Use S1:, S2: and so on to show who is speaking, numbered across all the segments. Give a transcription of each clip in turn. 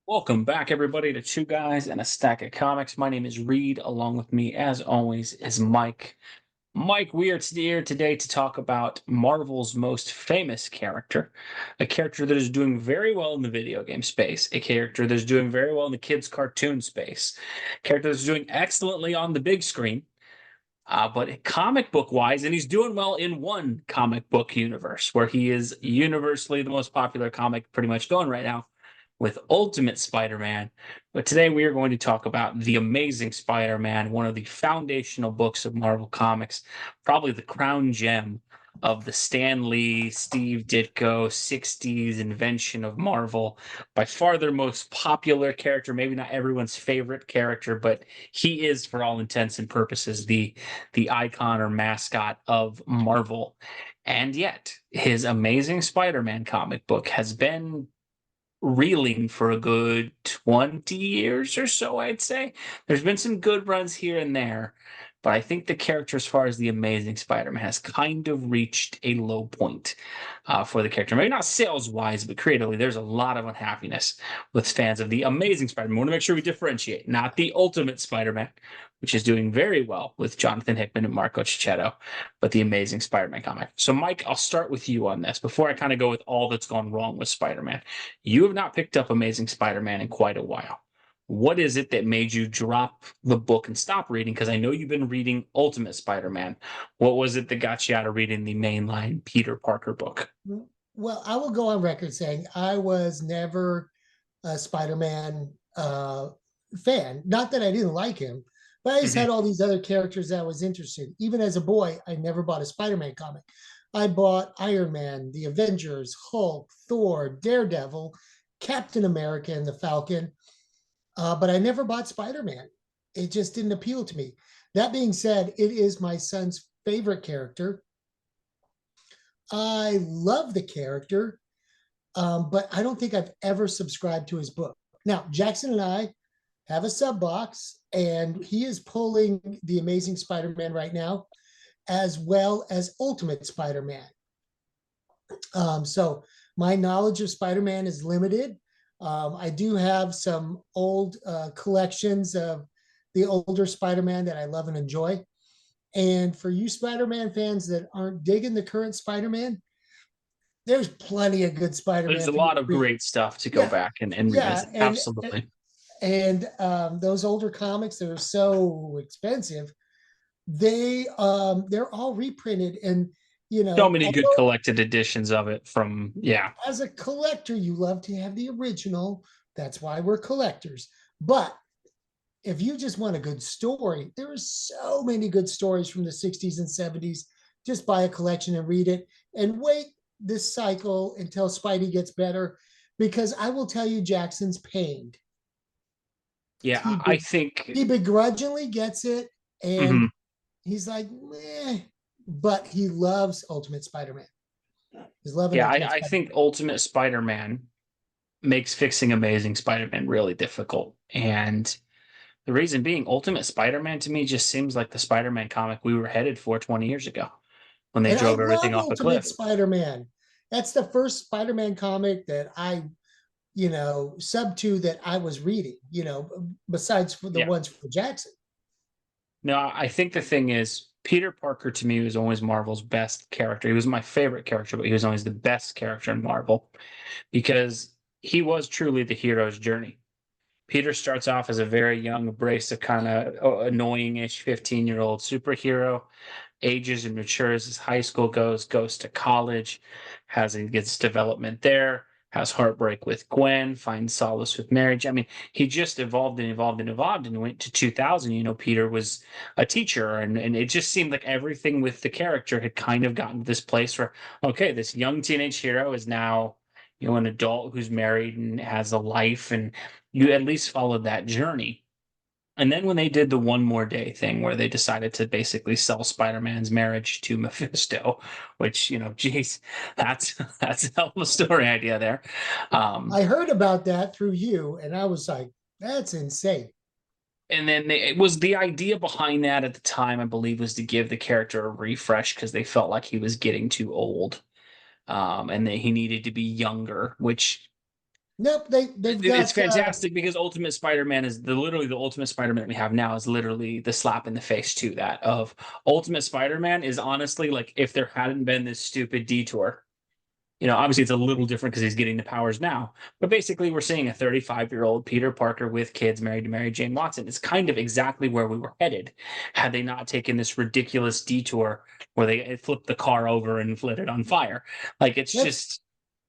S1: Welcome back, everybody, to Two Guys and a Stack of Comics. My name is Reed. Along with me, as always, is Mike. Mike, we are here today to talk about Marvel's most famous character, a character that is doing very well in the video game space, a character that is doing very well in the kids' cartoon space, a character that's doing excellently on the big screen, but comic book wise, and he's doing well in one comic book universe where he is universally the most popular comic pretty much going right now with Ultimate Spider-Man. But today we are going to talk about The Amazing Spider-Man, one of the foundational books of Marvel Comics, probably the crown gem of the Stan Lee, Steve Ditko 60s invention of Marvel. By far their most popular character, maybe not everyone's favorite character, but he is, for all intents and purposes, the icon or mascot of Marvel. And yet, his Amazing Spider-Man comic book has been reeling for a good 20 years or so, I'd say. There's been some good runs here and there, but I think the character, as far as the Amazing Spider-Man, has kind of reached a low point for the character. Maybe not sales-wise, but creatively, there's a lot of unhappiness with fans of the Amazing Spider-Man. We want to make sure we differentiate, not the Ultimate Spider-Man, which is doing very well with Jonathan Hickman and Marco Cicchetto, but the Amazing Spider-Man comic. So, Mike, I'll start with you on this before I kind of go with all that's gone wrong with Spider-Man. You have not picked up Amazing Spider-Man in quite a while. What is it that made you drop the book and stop reading? Because I know you've been reading Ultimate Spider-Man. What was it that got you out of reading the mainline Peter Parker book?
S2: Well, I will go on record saying I was never a Spider-Man fan. Not that I didn't like him, but I just
S1: Mhm.
S2: had all these other characters that I was interested in. Even as a boy, I never bought a Spider-Man comic. I bought Iron Man, the Avengers, Hulk, Thor, Daredevil, Captain America, and the Falcon, but I never bought Spider-Man. It just didn't appeal to me. That being said, it is my son's favorite character. I love the character, but I don't think I've ever subscribed to his book. Now, Jackson and I have a sub box, and he is pulling The Amazing Spider Man right now, as well as Ultimate Spider Man. So my knowledge of Spider Man is limited. I do have some old collections of the older Spider Man that I love and enjoy. And for you Spider Man fans that aren't digging the current Spider Man, there's plenty of good
S1: There's
S2: Spider-Man
S1: a
S2: for you
S1: lot
S2: to
S1: of
S2: read.
S1: great stuff to go
S2: Yeah,
S1: back and
S2: yeah,
S1: revisit.
S2: and
S1: Absolutely.
S2: those older comics that are so expensive, they're all reprinted, and
S1: So many good
S2: although
S1: collected editions of it from, yeah.
S2: as a collector you love to have the original, that's why we're collectors. But if you just want a good story, there are so many good stories from the 60s and 70s. Just buy a collection and read it, and wait this cycle until Spidey gets better, because I will tell you, Jackson's pained.
S1: Yeah,
S2: He
S1: I think.
S2: he begrudgingly gets it, and
S1: Mhm.
S2: he's like, meh, but he loves Ultimate Spider-Man. He's loving
S1: Yeah,
S2: Ultimate
S1: I think
S2: Spider-Man.
S1: Ultimate Spider-Man makes fixing Amazing Spider-Man really difficult. And the reason being, Ultimate Spider-Man to me just seems like the Spider-Man comic we were headed for 20 years ago when they
S2: And I
S1: drove everything
S2: love
S1: off a
S2: Ultimate
S1: cliff.
S2: Spider-Man. That's the first Spider-Man comic that I, sub to that I was reading, besides for the
S1: Yeah.
S2: ones for Jackson.
S1: No, I think the thing is, Peter Parker to me was always Marvel's best character. He was my favorite character, but he was always the best character in Marvel because he was truly the hero's journey. Peter starts off as a very young, abrasive, kind of annoying-ish 15-year-old superhero, ages and matures as high school goes to college, gets development there, has heartbreak with Gwen, finds solace with marriage. I mean, he just evolved and evolved and evolved and went to 2000. Peter was a teacher, and it just seemed like everything with the character had kind of gotten to this place where, okay, this young teenage hero is now, an adult who's married and has a life, and you at least followed that journey. And then when they did the One More Day thing, where they decided to basically sell Spider-Man's marriage to Mephisto, which, geez, that's a hell of a story idea there. Um,
S2: I heard about that through you, and I was like, that's insane.
S1: and then it was the idea behind that at the time, I believe, was to give the character a refresh because they felt like he was getting too old, and that he needed to be younger, which
S2: Nope, they've
S1: It's
S2: got
S1: fantastic because Ultimate Spider-Man is literally the Ultimate Spider-Man that we have now is literally the slap in the face to that of Ultimate Spider-Man is honestly like if there hadn't been this stupid detour. Obviously it's a little different because he's getting the powers now, but basically we're seeing a 35-year-old Peter Parker with kids married to Mary Jane Watson. It's kind of exactly where we were headed had they not taken this ridiculous detour where they flipped the car over and lit it on fire. Like it's
S2: that's
S1: just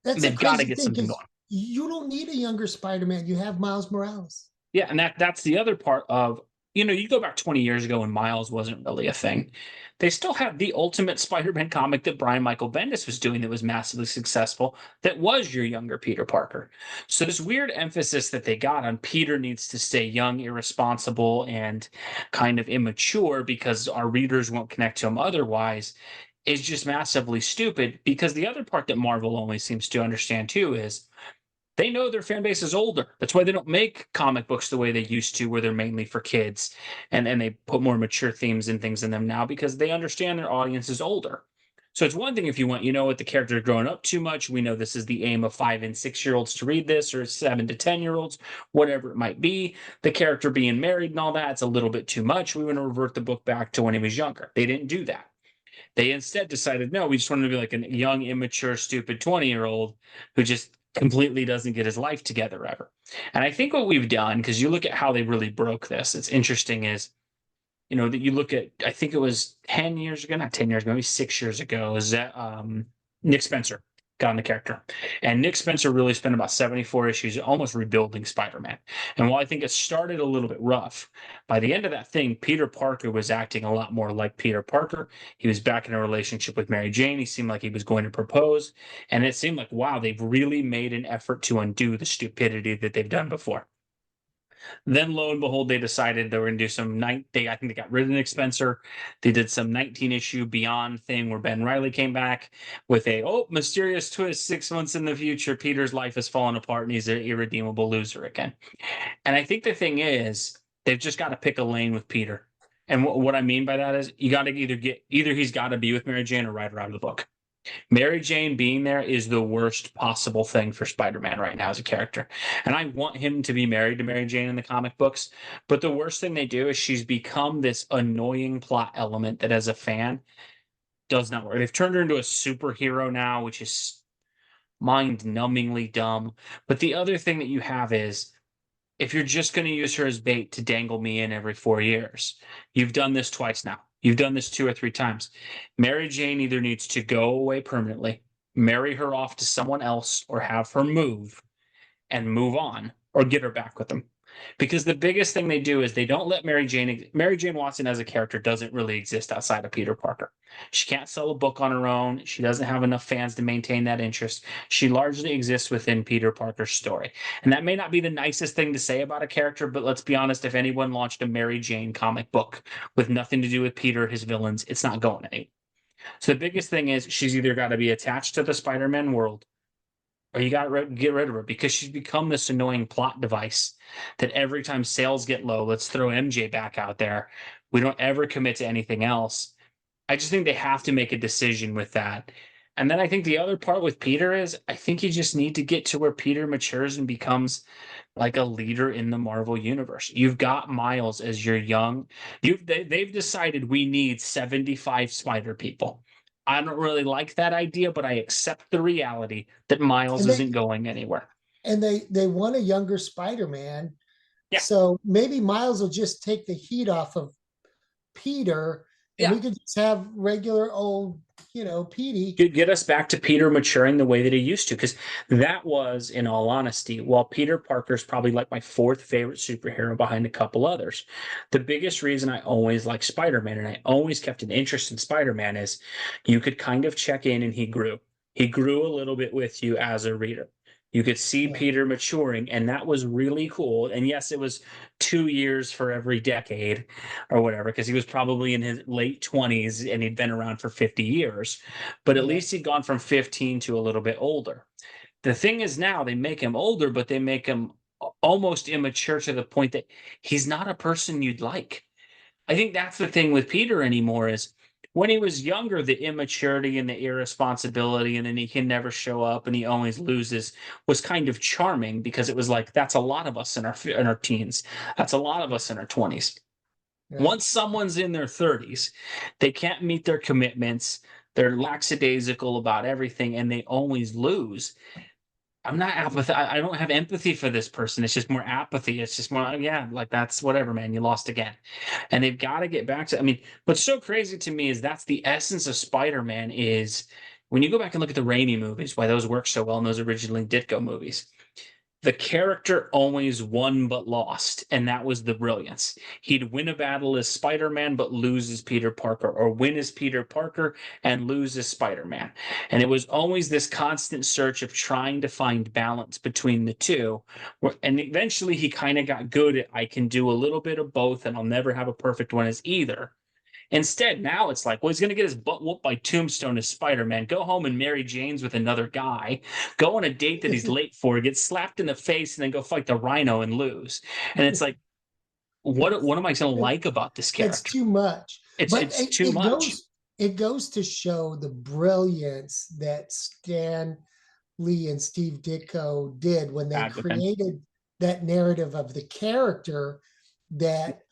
S2: that's a
S1: they've got to
S2: crazy
S1: get
S2: thing
S1: something
S2: because
S1: going.
S2: you don't need a younger Spider-Man. You have Miles Morales.
S1: Yeah, and that's the other part of, you go back 20 years ago when Miles wasn't really a thing. They still have the Ultimate Spider-Man comic that Brian Michael Bendis was doing that was massively successful, that was your younger Peter Parker. So this weird emphasis that they got on Peter needs to stay young, irresponsible, and kind of immature because our readers won't connect to him otherwise is just massively stupid because the other part that Marvel only seems to understand too is they know their fan base is older. That's why they don't make comic books the way they used to, where they're mainly for kids, and they put more mature themes and things in them now because they understand their audience is older. So it's one thing if you want, what the character is growing up too much. We know this is the aim of 5 and 6 year olds to read this, or 7 to 10 year olds, whatever it might be. The character being married and all that, it's a little bit too much. We want to revert the book back to when he was younger. They didn't do that. They instead decided, no, we just want to be like a young, immature, stupid 20-year-old who just completely doesn't get his life together ever. And I think what we've done, because you look at how they really broke this, it's interesting is, that you look at, I think it was 10 years ago, not 10 years ago, maybe 6 years ago, is that Nick Spencer got on the character. And Nick Spencer really spent about 74 issues almost rebuilding Spider-Man. And while I think it started a little bit rough, by the end of that thing, Peter Parker was acting a lot more like Peter Parker. He was back in a relationship with Mary Jane. He seemed like he was going to propose. And it seemed like, wow, they've really made an effort to undo the stupidity that they've done before. Then lo and behold, they decided they were going to do some night. I think they got rid of Nick Spencer. They did some 19 issue Beyond thing where Ben Riley came back with a mysterious twist. 6 months in the future, Peter's life has fallen apart and he's an irredeemable loser again. And I think the thing is, they've just got to pick a lane with Peter. And what I mean by that is, you got to either he's got to be with Mary Jane or write her out of the book. Mary Jane being there is the worst possible thing for Spider-Man right now as a character. And I want him to be married to Mary Jane in the comic books. But the worst thing they do is she's become this annoying plot element that as a fan does not work. They've turned her into a superhero now, which is mind-numbingly dumb. But the other thing that you have is if you're just going to use her as bait to dangle me in every 4 years, you've done this twice now. You've done this 2 or 3 times. Mary Jane either needs to go away permanently, marry her off to someone else, or have her move on, or get her back with them. Because the biggest thing they do is they don't let Mary Jane Watson as a character doesn't really exist outside of Peter Parker. She can't sell a book on her own. She doesn't have enough fans to maintain that interest. She largely exists within Peter Parker's story. And that may not be the nicest thing to say about a character, but let's be honest, if anyone launched a Mary Jane comic book with nothing to do with Peter or his villains, it's not going anywhere. So the biggest thing is she's either got to be attached to the Spider-Man world or you got to get rid of her because she's become this annoying plot device that every time sales get low, let's throw MJ back out there. We don't ever commit to anything else. I just think they have to make a decision with that. And then I think the other part with Peter is I think you just need to get to where Peter matures and becomes like a leader in the Marvel universe. You've got Miles as your young. They've decided we need 75 spider people. I don't really like that idea, but I accept the reality that Miles
S2: And
S1: isn't
S2: they
S1: going anywhere.
S2: they want a younger Spider-Man.
S1: Yeah,
S2: So maybe Miles will just take the heat off of Peter and
S1: yeah.
S2: we could just have regular old, Petey.
S1: Get us back to Peter maturing the way that he used to. Because that was, in all honesty, while Peter Parker's probably like my fourth favorite superhero behind a couple others, the biggest reason I always liked Spider-Man and I always kept an interest in Spider-Man is you could kind of check in and he grew. He grew a little bit with you as a reader. You could see
S2: Yeah,
S1: Peter maturing, and that was really cool. And yes, it was 2 years for every decade or whatever, because he was probably in his late 20s and he'd been around for 50 years. But at
S2: yeah.
S1: least he'd gone from 15 to a little bit older. The thing is now they make him older, but they make him almost immature to the point that he's not a person you'd like. I think that's the thing with Peter anymore is when he was younger, the immaturity and the irresponsibility, and then he can never show up and he always loses, was kind of charming because it was like that's a lot of us in our teens. That's a lot of us in our 20s.
S2: Right.
S1: Once someone's in their 30s, they can't meet their commitments. They're lackadaisical about everything, and they always lose. I'm not apathy. I don't have empathy for this person. It's just more apathy. It's just more, yeah, like that's whatever, man. You lost again. And they've got to get back to, I mean, what's so crazy to me is that's the essence of Spider-Man is when you go back and look at the Raimi movies, why those work so well in those originally Ditko movies, the character always won but lost, and that was the brilliance. He'd win a battle as Spider-Man but lose as Peter Parker, or win as Peter Parker and lose as Spider-Man. And it was always this constant search of trying to find balance between the two. And eventually he kind of got good at I can do a little bit of both, and I'll never have a perfect one as either. Instead, now it's like, well, he's going to get his butt whooped by Tombstone as Spider Man, go home and marry Jane's with another guy, go on a date that he's late for, get slapped in the face, and then go fight the Rhino and lose. And it's like, what am I going to
S2: It,
S1: like about this
S2: it's
S1: character?
S2: too much, but
S1: It's too much.
S2: it goes to show the brilliance that Stan Lee and Steve Ditko did when they
S1: Bad with him.
S2: created that narrative of the character, that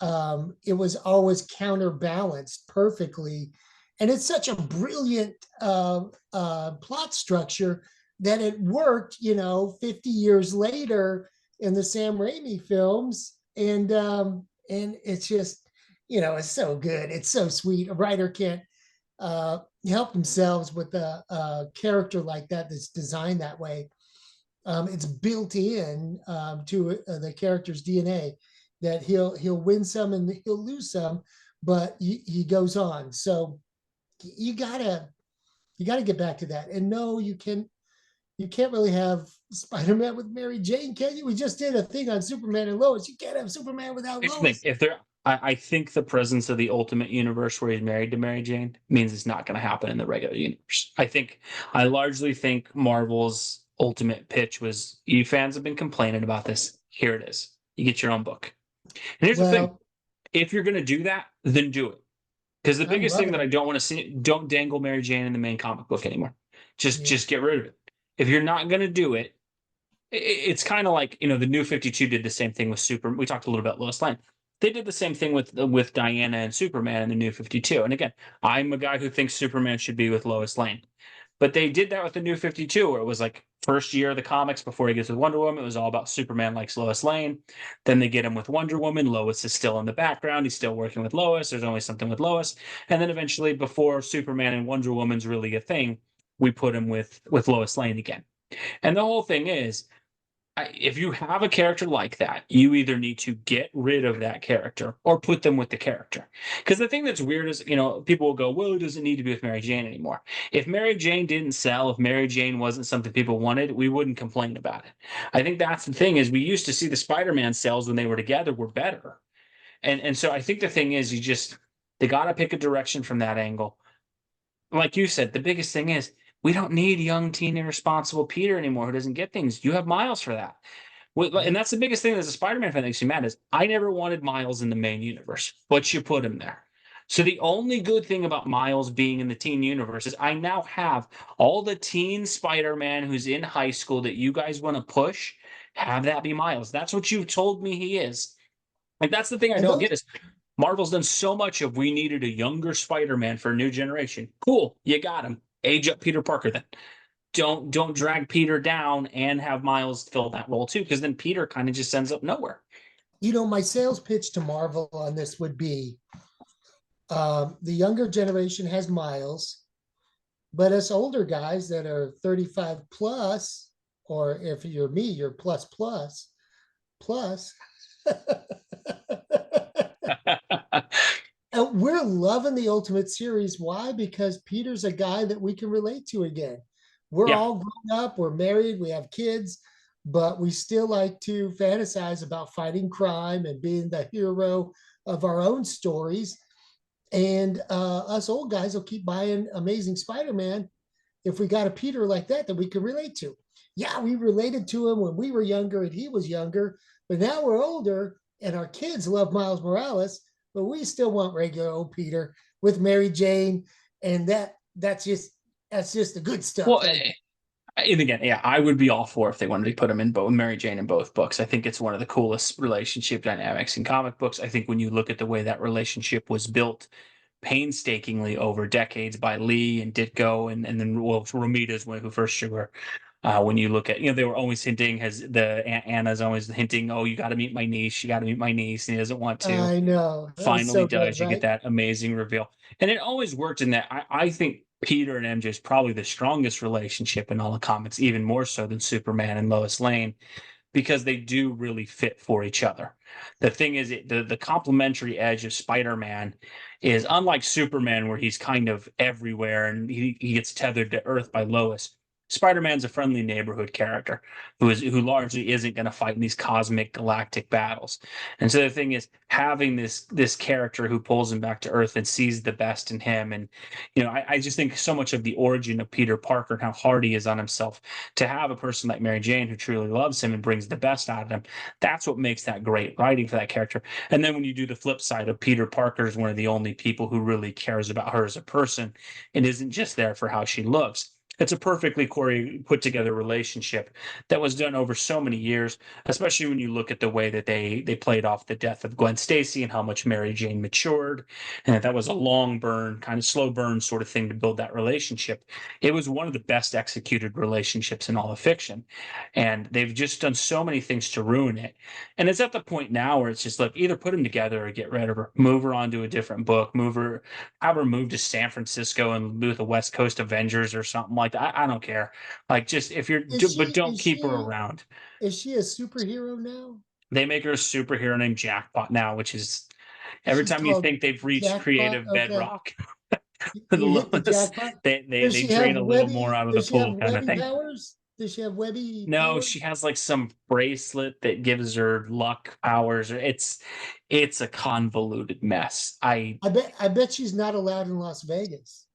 S2: it was always counterbalanced perfectly. And it's such a brilliant plot structure that it worked, 50 years later in the Sam Raimi films. And it's just, it's so good. It's so sweet. A writer can't help themselves with a character like that that's designed that way. It's built in to the character's DNA that he'll win some and he'll lose some, but he goes on. So you gotta get back to that. And no, you can't really have Spider-Man with Mary Jane, can you? We just did a thing on Superman and Lois. You can't have Superman without
S1: Here's the thing:
S2: Lois.
S1: if there, I think the presence of the Ultimate Universe where he's married to Mary Jane means it's not going to happen in the regular universe. I largely think Marvel's ultimate pitch was: you fans have been complaining about this. Here it is. You get your own book. And here's the thing:
S2: Well,
S1: if you're going to do that, then do it. Because the
S2: I'm
S1: biggest thing
S2: loving
S1: that I
S2: it.
S1: don't want to see, don't dangle Mary Jane in the main comic book anymore.
S2: Yeah.
S1: Just get rid of it. If you're not going to do it, it's kind of like the New 52 did the same thing with Super. We talked a little about Lois Lane. They did the same thing with Diana and Superman in the New 52. And again, I'm a guy who thinks Superman should be with Lois Lane. But they did that with the New 52, where it was like first year of the comics before he gets with Wonder Woman. It was all about Superman likes Lois Lane. Then they get him with Wonder Woman. Lois is still in the background. He's still working with Lois. There's always something with Lois. And then eventually, before Superman and Wonder Woman's really a thing, we put him with Lois Lane again. And the whole thing is, if you have a character like that, you either need to get rid of that character or put them with the character. Because the thing that's weird is, people will go, well, it doesn't need to be with Mary Jane anymore. If Mary Jane didn't sell, if Mary Jane wasn't something people wanted, we wouldn't complain about it. I think that's the thing is we used to see the Spider-Man sales when they were together were better. And so I think the thing is they got to pick a direction from that angle. Like you said, the biggest thing is we don't need young, teen, irresponsible Peter anymore who doesn't get things. You have Miles for that. And
S2: Yep.
S1: that's the biggest thing as a Spider-Man fan that makes me mad is I never wanted Miles in the main universe, but you put him there. So the only good thing about Miles being in the teen universe is I now have all the teen Spider-Man who's in high school that you guys want to push, have that be Miles. That's what you've told me he is. Like that's the thing I
S2: And
S1: don't get
S2: those,
S1: is Marvel's done so much of we needed a younger Spider-Man for a new generation. Cool, you got him. Age up Peter Parker then. Don't drag Peter down and have Miles fill that role too, because then Peter kind of just ends up nowhere.
S2: my sales pitch to Marvel on this would be the younger generation has Miles, but us older guys that are 35 plus, or if you're me, you're plus. And we're loving the Ultimate Series. Why? Because Peter's a guy that we can relate to again. We're
S1: Yeah,
S2: all grown up, we're married, we have kids, but we still like to fantasize about fighting crime and being the hero of our own stories. And us old guys will keep buying Amazing Spider-Man if we got a Peter like that we can relate to. Yeah, we related to him when we were younger and he was younger, but now we're older and our kids love Miles Morales, but we still want regular old Peter. with Mary Jane, and that's just the good stuff
S1: Well,
S2: right.
S1: and again, yeah, I would be all for if they wanted to put him in both Mary Jane in both books. I think it's one of the coolest relationship dynamics in comic books. I think when you look at the way that relationship was built painstakingly over decades by Lee and Ditko, and then well, Romita's one who first drew her. When you look at, they were always hinting, as Anna's always hinting, oh, you got to meet my niece, you got to meet my niece, and he doesn't want to.
S2: I know that was
S1: Finally
S2: so good,
S1: does. You get
S2: right?
S1: that amazing reveal, and it always worked in that. I think Peter and MJ is probably the strongest relationship in all the comics, even more so than Superman and Lois Lane, because they do really fit for each other. The thing is, the complementary edge of Spider-Man is unlike Superman, where he's kind of everywhere and he gets tethered to Earth by Lois. Spider-Man's a friendly neighborhood character who largely isn't going to fight in these cosmic galactic battles. And so the thing is, having this character who pulls him back to Earth and sees the best in him, and I just think so much of the origin of Peter Parker and how hard he is on himself, to have a person like Mary Jane who truly loves him and brings the best out of him, that's what makes that great writing for that character. And then when you do the flip side of Peter Parker is one of the only people who really cares about her as a person and isn't just there for how she looks. It's a perfectly put together relationship that was done over so many years, especially when you look at the way that they played off the death of Gwen Stacy and how much Mary Jane matured, and that was a long burn, kind of slow burn sort of thing to build that relationship. It was one of the best executed relationships in all of fiction, and they've just done so many things to ruin it. And it's at the point now where it's just like, either put them together or get rid of her, move her on to a different book, have her move to San Francisco and do the West Coast Avengers or something like that. I don't care. Like, just if you're,
S2: Is
S1: but
S2: she
S1: don't
S2: is
S1: keep her
S2: she
S1: around.
S2: is she a superhero now?
S1: They make her a superhero named Jackpot now, which is every
S2: She's
S1: time you
S2: called
S1: think they've reached
S2: Jackpot.
S1: creative
S2: Okay,
S1: bedrock, the
S2: you hit the
S1: lowest,
S2: jackpot.
S1: they drain a little more out of the
S2: Does she have
S1: pool, kind of
S2: webby
S1: thing.
S2: powers? Does she have webby
S1: No, she
S2: powers?
S1: has like some bracelet that gives her luck powers. It's a convoluted mess.
S2: I bet she's not allowed in Las Vegas.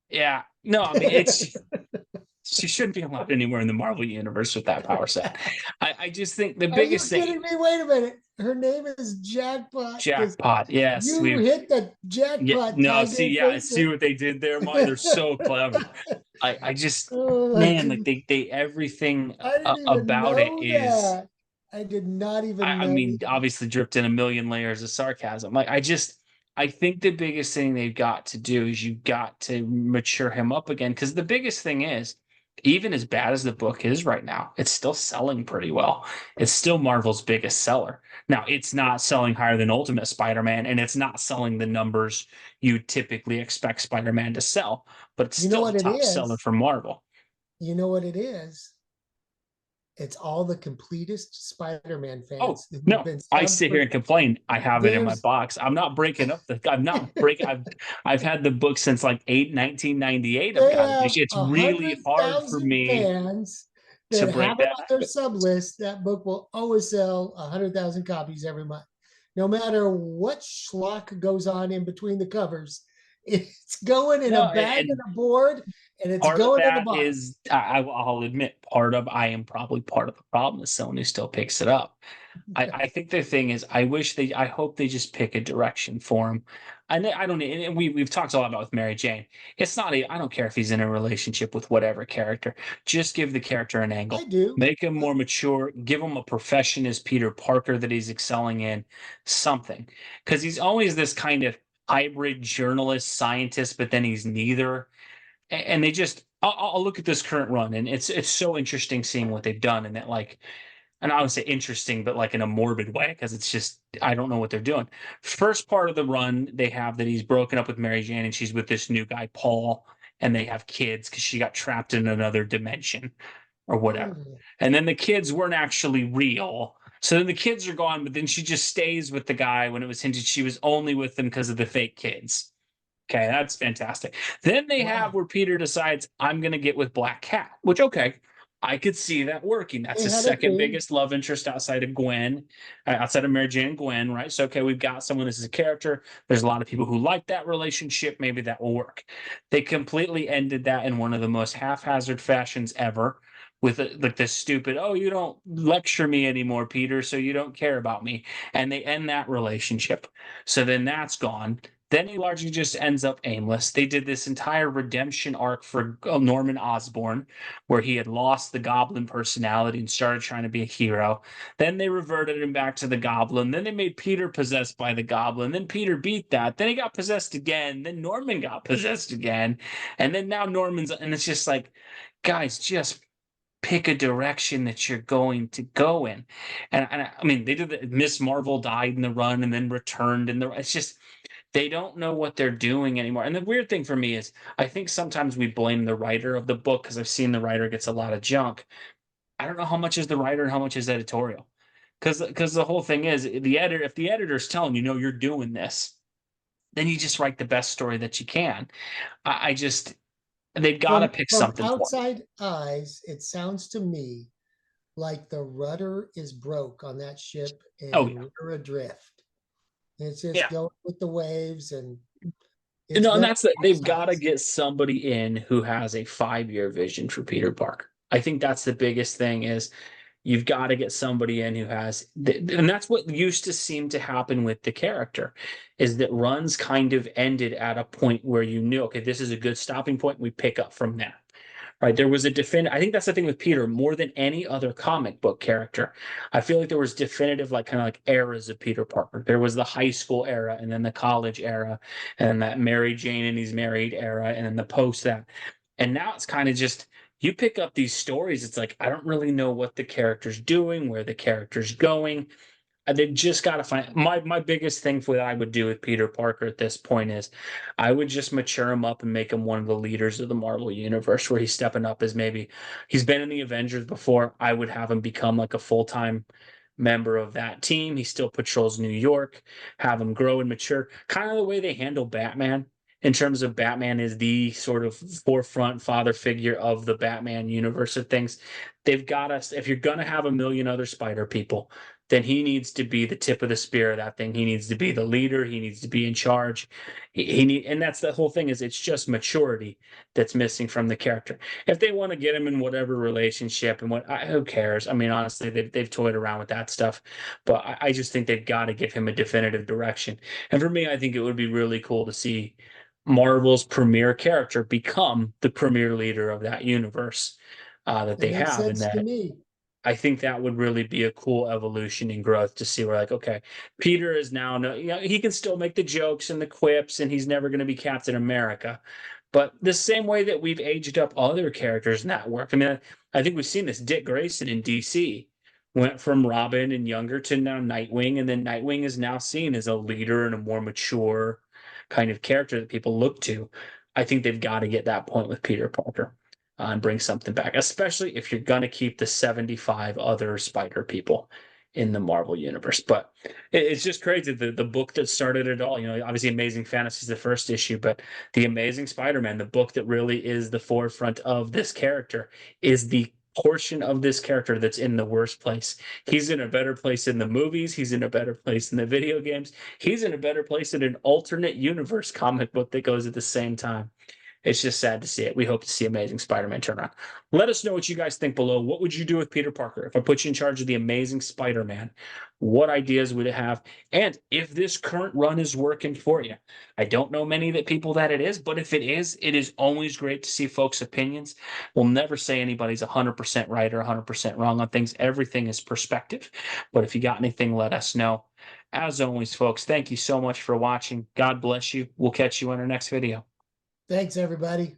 S1: Yeah, no, I mean, she shouldn't be allowed anywhere in the Marvel universe with that power set. I just think the
S2: Are you
S1: biggest thing,
S2: kidding me? Wait a minute. Her name is Jackpot because
S1: Jackpot. Yes,
S2: you
S1: we've
S2: hit the
S1: yeah,
S2: jackpot
S1: no, see,
S2: tiger
S1: yeah,
S2: face.
S1: see what they did there, Mike. They're so clever. I just,
S2: Oh my
S1: man, like
S2: goodness.
S1: they everything
S2: I didn't even
S1: about it
S2: know
S1: is.
S2: that. I did not even
S1: I
S2: know
S1: mean,
S2: that.
S1: obviously dripped in a million layers of sarcasm. Like, I think the biggest thing they've got to do is you got to mature him up again. Because the biggest thing is, even as bad as the book is right now, it's still selling pretty well. It's still Marvel's biggest seller. Now, it's not selling higher than Ultimate Spider-Man, and it's not selling the numbers you typically expect Spider-Man to sell, but it's
S2: You know
S1: still the
S2: what it
S1: top seller
S2: is?
S1: for Marvel.
S2: You know what it is? It's all the completist Spider-Man
S1: Oh,
S2: fans who've
S1: no,
S2: been
S1: I
S2: subbed
S1: sit here
S2: for
S1: and complain. I have it in my
S2: there's
S1: box. I'm not breaking up I'm not breaking. I've had the book since like 1998. I've
S2: they
S1: got it.
S2: have
S1: It's
S2: a
S1: really
S2: hundred
S1: hard for
S2: thousand
S1: me
S2: fans
S1: to
S2: that
S1: break
S2: have it
S1: that
S2: on their
S1: habit.
S2: sub list. That book will always sell 100,000 copies every month, no matter what schlock goes on in between the covers. It's going in a
S1: No,
S2: bag and
S1: and
S2: a board, and it's
S1: part of
S2: going in the
S1: that
S2: box.
S1: is I'll admit I am probably part of the problem is Sony still picks it up. I think the thing is, I hope they just pick a direction for him. I don't, and we've talked a lot about with Mary Jane. It's not, I don't care if he's in a relationship with whatever character, just give the character an
S2: I
S1: angle,
S2: do.
S1: make him more mature, give him a profession as Peter Parker that he's excelling in, something. Because he's always this kind of hybrid journalist, scientist, but then he's neither. And they just, I'll look at this current run, and it's so interesting seeing what they've done, and that, like, and I would say interesting, but like in a morbid way, because it's just, I don't know what they're doing. First part of the run, they have that he's broken up with Mary Jane and she's with this new guy, Paul, and they have kids because she got trapped in another dimension or whatever.
S2: Mm.
S1: And then the kids weren't actually real. So then the kids are gone, but then she just stays with the guy when it was hinted she was only with them because of the fake kids. Okay, that's fantastic. Then they have
S2: Wow.
S1: where Peter decides, I'm going to get with Black Cat, which, okay, I could see that working. That's
S2: They
S1: his
S2: had a
S1: second
S2: thing.
S1: biggest love interest outside of Gwen, outside of Mary Jane and Gwen, right? So, okay, we've got someone as a character. There's a lot of people who like that relationship. Maybe that will work. They completely ended that in one of the most haphazard fashions ever with like this stupid, oh, you don't lecture me anymore, Peter, so you don't care about me. And they end that relationship. So then that's gone. Then he largely just ends up aimless. They did this entire redemption arc for Norman Osborn, where he had lost the Goblin personality and started trying to be a hero. Then they reverted him back to the Goblin. Then they made Peter possessed by the Goblin. Then Peter beat that. Then he got possessed again. Then Norman got possessed again. And then now Norman's, and it's just like, guys, just pick a direction that you're going to go in. And I mean, they did Miss Marvel died in the run and then returned in the. It's just they don't know what they're doing anymore. And the weird thing for me is, I think sometimes we blame the writer of the book because I've seen the writer gets a lot of junk. I don't know how much is the writer and how much is editorial. Because the whole thing is the editor. If the editor's telling you, no, you're doing this, then you just write the best story that you can. I just they've got to pick
S2: From
S1: something for me.
S2: outside eyes, it sounds to me like the rudder is broke on that ship
S1: Oh yeah,
S2: and we're adrift. It's just
S1: yeah.
S2: going with the waves and it's
S1: No, and
S2: very
S1: that's that they've got to
S2: capsized.
S1: get somebody in who has a 5 year vision for Peter Parker. I think that's the biggest thing is you've got to get somebody in who has, and that's what used to seem to happen with the character, is that runs kind of ended at a point where you knew, okay, this is a good stopping point. We pick up from that. Right. There was a definitive, I think that's the thing with Peter more than any other comic book character. I feel like there was definitive, like kind of like eras of Peter Parker. There was the high school era and then the college era and then that Mary Jane and he's married era and then the post that. And now it's kind of just, you pick up these stories. It's like, I don't really know what the character's doing, where the character's going. They've just got to find my biggest thing for that I would do with Peter Parker at this point is I would just mature him up and make him one of the leaders of the Marvel universe where he's stepping up as maybe he's been in the Avengers before. I would have him become like a full-time member of that team. He still patrols New York, have him grow and mature, kind of the way they handle Batman in terms of Batman is the sort of forefront father figure of the Batman universe of things. They've got us, if you're going to have a million other spider people, then he needs to be the tip of the spear of that thing. He needs to be the leader. He needs to be in charge. And that's the whole thing is it's just maturity that's missing from the character. If they want to get him in whatever relationship and who cares? I mean, honestly, they've toyed around with that stuff, but I just think they've got to give him a definitive direction. And for me, I think it would be really cool to see Marvel's premier character become the premier leader of that universe that
S2: It
S1: they
S2: makes
S1: have, and
S2: sense to
S1: that
S2: me.
S1: I think that would really be a cool evolution and growth to see where like, okay, Peter is now no, you know, he can still make the jokes and the quips, and he's never going to be Captain America. But the same way that we've aged up other characters in that work. I mean, I think we've seen this. Dick Grayson in DC went from Robin and younger to now Nightwing, and then Nightwing is now seen as a leader and a more mature kind of character that people look to. I think they've got to get that point with Peter Parker and bring something back, especially if you're going to keep the 75 other Spider people in the Marvel universe. But it's just crazy. The book that started it all, you know, obviously Amazing Fantasy is the first issue, but the Amazing Spider-Man, the book that really is the forefront of this character, is the portion of this character that's in the worst place. He's in a better place in the movies. He's in a better place in the video games. He's in a better place in an alternate universe comic book that goes at the same time. It's just sad to see it. We hope to see Amazing Spider-Man turn around. Let us know what you guys think below. What would you do with Peter Parker? If I put you in charge of the Amazing Spider-Man, what ideas would it have? And if this current run is working for you, I don't know many that people that it is, but if it is always great to see folks' opinions. We'll never say anybody's 100% right or 100% wrong on things. Everything is perspective. But if you got anything, let us know. As always, folks, thank you so much for watching. God bless you. We'll catch you in our next video.
S2: Thanks, everybody.